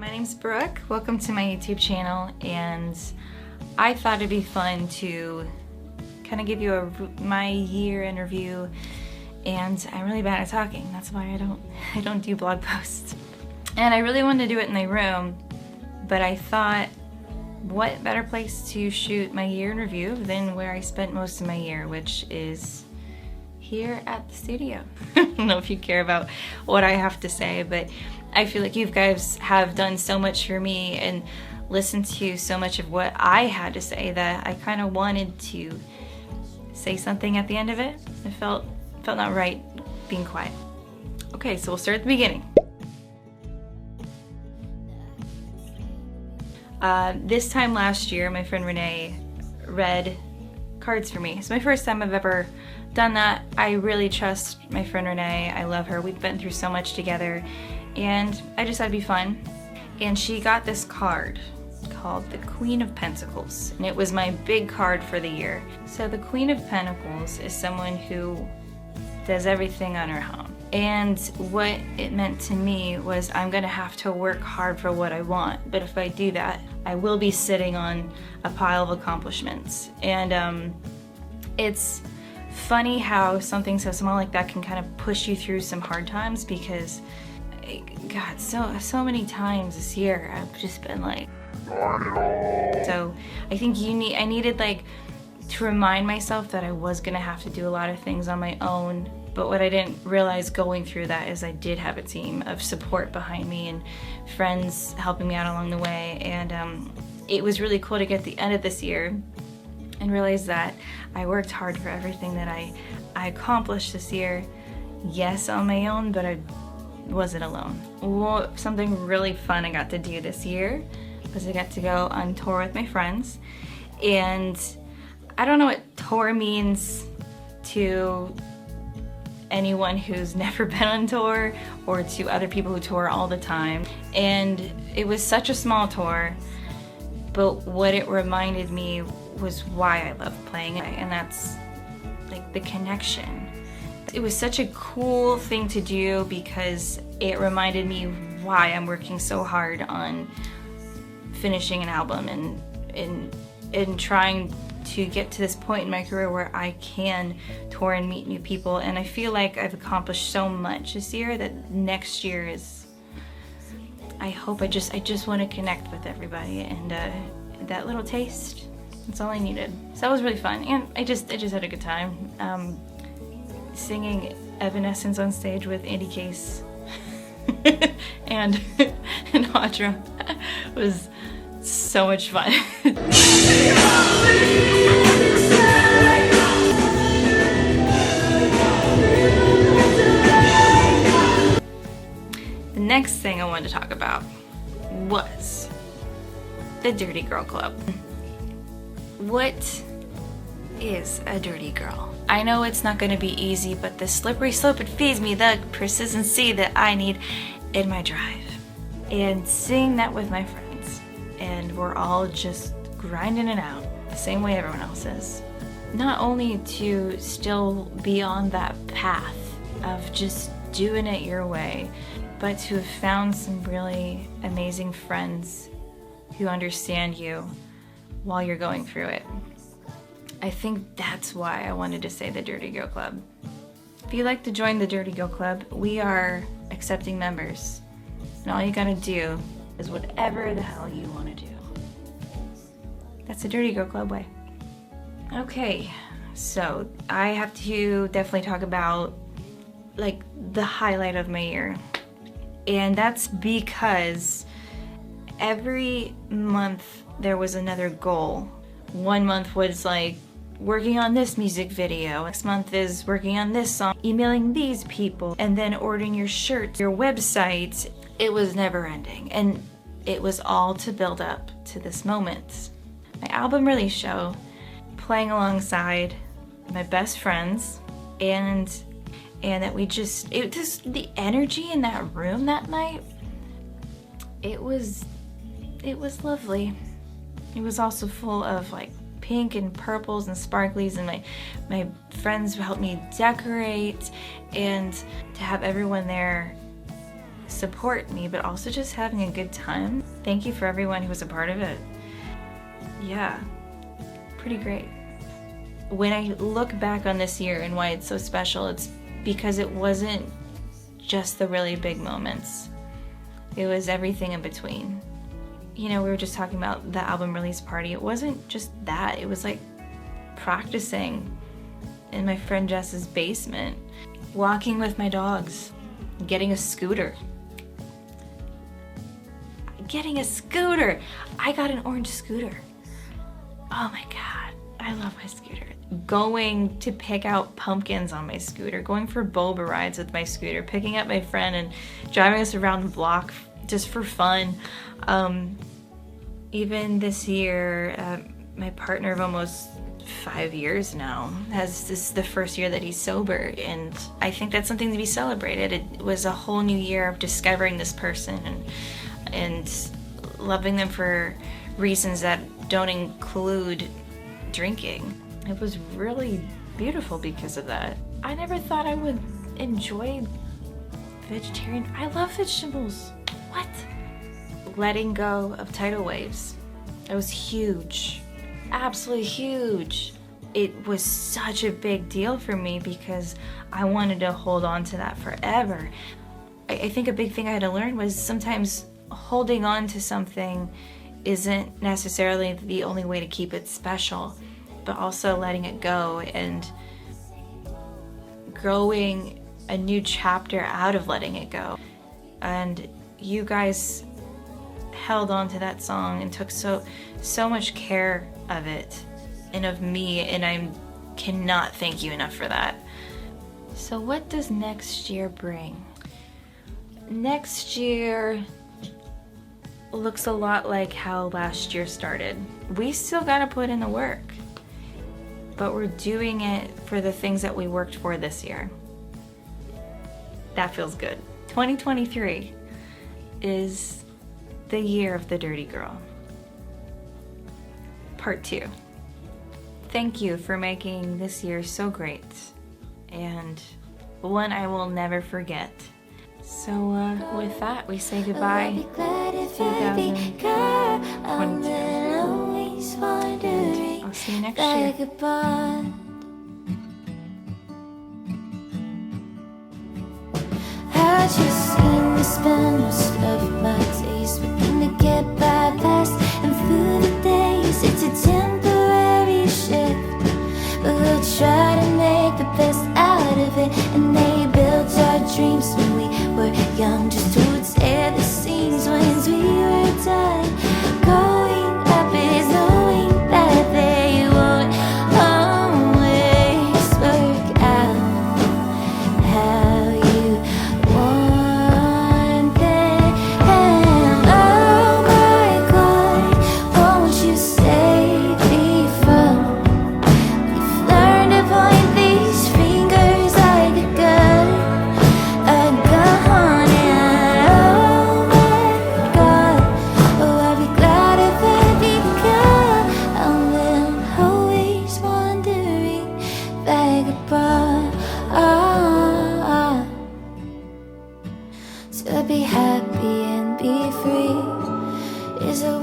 My name's Brooke. Welcome to my YouTube channel, and I thought it'd be fun to kind of give you my year in review. And I'm really bad at talking. That's why I don't do blog posts. And I really wanted to do it in my room, but I thought, what better place to shoot my year in review than where I spent most of my year, which is here at the studio. I don't know if you care about what I have to say, but I feel like you guys have done so much for me and listened to so much of what I had to say that I kind of wanted to say something at the end of it. It felt not right being quiet. Okay, so we'll start at the beginning. This time last year, my friend Renee read cards for me. It's my first time I've ever done that. I really trust my friend Renee. I love her. We've been through so much together, and I just thought it'd be fun. And she got this card called the Queen of Pentacles, and it was my big card for the year. So the Queen of Pentacles is someone who does everything on her own. And what it meant to me was I'm gonna have to work hard for what I want, but if I do that, I will be sitting on a pile of accomplishments. And it's funny how something so small like that can kind of push you through some hard times, because God, so many times this year I've just been like, so I think I needed like to remind myself that I was gonna have to do a lot of things on my own. But what I didn't realize going through that is I did have a team of support behind me and friends helping me out along the way. And it was really cool to get to the end of this year and realize that I worked hard for everything that I accomplished this year. Yes, on my own, but I wasn't alone. Something really fun I got to do this year was I got to go on tour with my friends. And I don't know what tour means to anyone who's never been on tour or to other people who tour all the time. And it was such a small tour, but what it reminded me was why I love playing it, and that's like the connection. It was such a cool thing to do because it reminded me why I'm working so hard on finishing an album and trying to get to this point in my career where I can tour and meet new people. And I feel like I've accomplished so much this year that next year is, I hope I just want to connect with everybody, and that little taste, that's all I needed. So that was really fun, and I just had a good time. Singing Evanescence on stage with Andy Case and Audra was so much fun. The next thing I wanted to talk about was the Dirty Girl Club. What is a dirty girl? I know it's not going to be easy, but the slippery slope, it feeds me the persistency that I need in my drive. And seeing that with my friends, and we're all just grinding it out the same way everyone else is. Not only to still be on that path of just doing it your way, but to have found some really amazing friends who understand you while you're going through it. I think that's why I wanted to say the Dirty Girl Club. If you'd like to join the Dirty Girl Club, we are accepting members. And all you gotta do is whatever the hell you wanna do. That's the Dirty Girl Club way. Okay, so I have to definitely talk about like the highlight of my year. And that's because every month there was another goal. One month was like working on this music video. Next month is working on this song, emailing these people, and then ordering your shirt, your website. It was never ending, and it was all to build up to this moment. My album release show, playing alongside my best friends, and that the energy in that room that night, it was lovely. It was also full of like pink and purples and sparklies, and my friends helped me decorate, and to have everyone there support me, but also just having a good time. Thank you for everyone who was a part of it. Yeah, pretty great. When I look back on this year and why it's so special, it's because it wasn't just the really big moments. It was everything in between. You know, we were just talking about the album release party. It wasn't just that. It was like practicing in my friend Jess's basement, walking with my dogs, getting a scooter. I got an orange scooter. Oh my God, I love my scooter. Going to pick out pumpkins on my scooter, going for boba rides with my scooter, picking up my friend and driving us around the block just for fun. Even this year, my partner of almost 5 years now this is the first year that he's sober, and I think that's something to be celebrated. It was a whole new year of discovering this person and loving them for reasons that don't include drinking. It was really beautiful because of that. I never thought I would enjoy vegetarian. I love vegetables. What? Letting go of tidal waves. It was huge. Absolutely huge. It was such a big deal for me because I wanted to hold on to that forever. I think a big thing I had to learn was sometimes holding on to something isn't necessarily the only way to keep it special, but also letting it go and growing a new chapter out of letting it go. And you guys held on to that song and took so much care of it and of me, and I cannot thank you enough for that. So what does next year bring? Next year looks a lot like how last year started. We still gotta put in the work, but we're doing it for the things that we worked for this year. That feels good. 2023 is the year of the dirty girl. Part 2. Thank you for making this year so great, and one I will never forget. So with that, we say goodbye to 2022. I'll see you next year. I just seem to spend most of my days working to get by past and through the days. It's a temporary shift, but we'll try to make the best out of it. And they built our dreams when we were young, just to tear the seams once we were done. Going up is knowing that they won't always work out how you want them. Oh my God, won't you save me from? We've learned to point these fingers like a gun. And oh my God, oh I'll be glad if I become. I'm always wandering, vagabond. To be happy and be free is a